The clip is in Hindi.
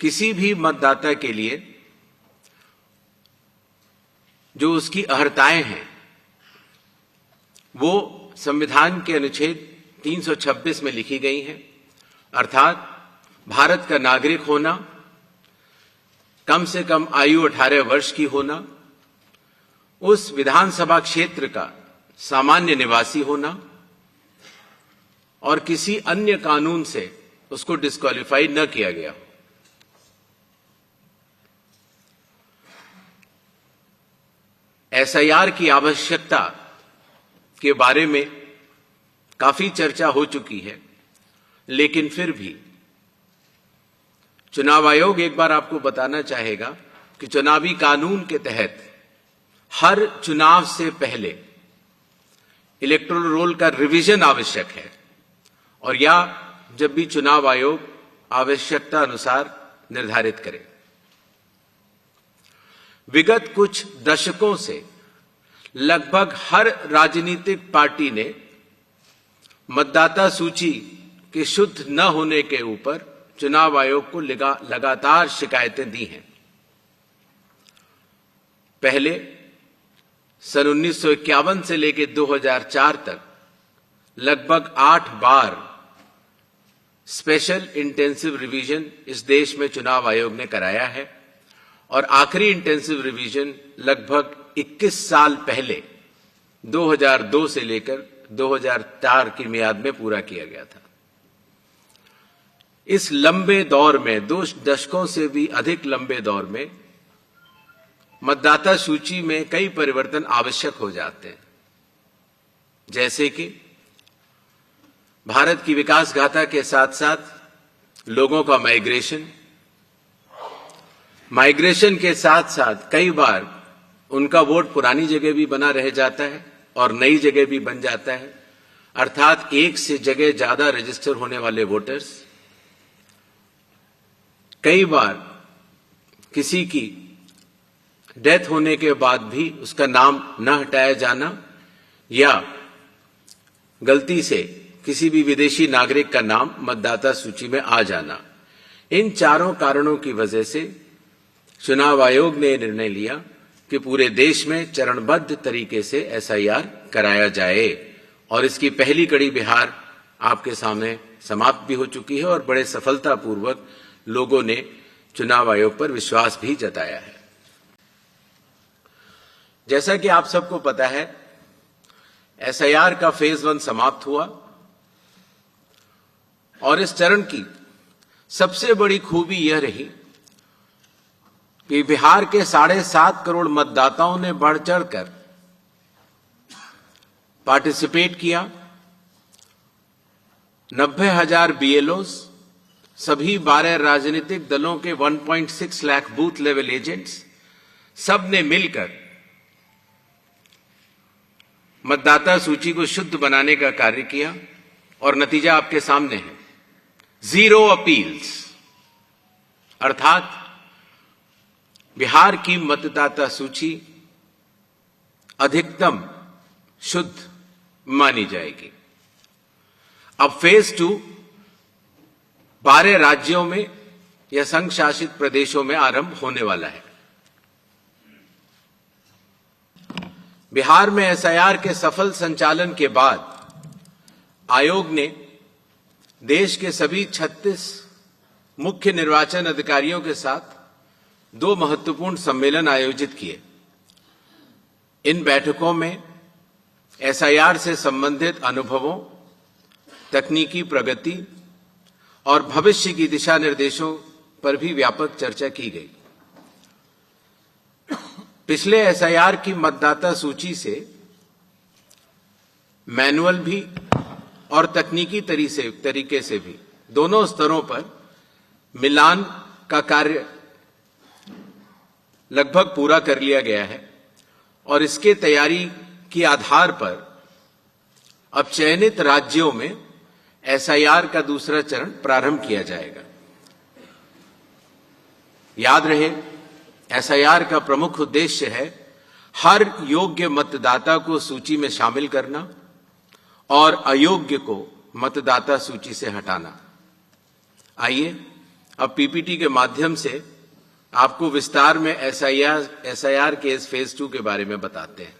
किसी भी मतदाता के लिए जो उसकी अर्हताएं हैं वो संविधान के अनुच्छेद 326 में लिखी गई हैं, अर्थात भारत का नागरिक होना, कम से कम आयु 18 वर्ष की होना, उस विधानसभा क्षेत्र का सामान्य निवासी होना और किसी अन्य कानून से उसको डिस्क्वालीफाई न किया गया हो। एसआईआर की आवश्यकता के बारे में काफी चर्चा हो चुकी है, लेकिन फिर भी चुनाव आयोग एक बार आपको बताना चाहेगा कि चुनावी कानून के तहत हर चुनाव से पहले इलेक्टोरल रोल का रिवीजन आवश्यक है, और या जब भी चुनाव आयोग आवश्यकता अनुसार निर्धारित करे। विगत कुछ दशकों से लगभग हर राजनीतिक पार्टी ने मतदाता सूची के शुद्ध न होने के ऊपर चुनाव आयोग को लगातार शिकायतें दी हैं। पहले सन 1951 से लेकर 2004 तक लगभग 8 बार स्पेशल इंटेंसिव रिवीजन इस देश में चुनाव आयोग ने कराया है, और आखिरी इंटेंसिव रिवीजन लगभग 21 साल पहले 2002 से लेकर 2004 की मियाद में पूरा किया गया था। इस लंबे दौर में, 2 दशकों से भी अधिक लंबे दौर में, मतदाता सूची में कई परिवर्तन आवश्यक हो जाते हैं, जैसे कि भारत की विकास गाथा के साथ साथ लोगों का माइग्रेशन के साथ साथ कई बार उनका वोट पुरानी जगह भी बना रह जाता है और नई जगह भी बन जाता है, अर्थात एक से जगह ज्यादा रजिस्टर होने वाले वोटर्स। कई बार किसी की डेथ होने के बाद भी उसका नाम न हटाया जाना, या गलती से किसी भी विदेशी नागरिक का नाम मतदाता सूची में आ जाना। इन चारों कारणों की वजह से चुनाव आयोग ने निर्णय लिया कि पूरे देश में चरणबद्ध तरीके से एसआईआर कराया जाए, और इसकी पहली कड़ी बिहार आपके सामने समाप्त भी हो चुकी है और बड़े सफलतापूर्वक लोगों ने चुनाव आयोग पर विश्वास भी जताया है। जैसा कि आप सबको पता है, एसआईआर का फेज 1 समाप्त हुआ, और इस चरण की सबसे बड़ी खूबी यह रही कि बिहार के 7.5 करोड़ मतदाताओं ने बढ़ चढ़कर पार्टिसिपेट किया। 90,000 बीएलओस, सभी 12 राजनीतिक दलों के 1.6 लाख बूथ लेवल एजेंट्स, सब ने मिलकर मतदाता सूची को शुद्ध बनाने का कार्य किया, और नतीजा आपके सामने है। 0 अपील्स, अर्थात बिहार की मतदाता सूची अधिकतम शुद्ध मानी जाएगी। अब फेज 2 12 राज्यों में या संघ शासित प्रदेशों में आरंभ होने वाला है। बिहार में एसआईआर के सफल संचालन के बाद आयोग ने देश के सभी 36 मुख्य निर्वाचन अधिकारियों के साथ 2 महत्वपूर्ण सम्मेलन आयोजित किए। इन बैठकों में एसआईआर से संबंधित अनुभवों, तकनीकी प्रगति और भविष्य की दिशा निर्देशों पर भी व्यापक चर्चा की गई। पिछले एसआईआर की मतदाता सूची से मैनुअल भी और तकनीकी तरीके से भी दोनों स्तरों पर मिलान का कार्य लगभग पूरा कर लिया गया है, और इसके तैयारी के आधार पर अब चयनित राज्यों में एसआईआर का दूसरा चरण प्रारंभ किया जाएगा। याद रहे, एसआईआर का प्रमुख उद्देश्य है हर योग्य मतदाता को सूची में शामिल करना और अयोग्य को मतदाता सूची से हटाना। आइए अब पीपीटी के माध्यम से आपको विस्तार में एसआईआर केस फेज 2 के बारे में बताते हैं।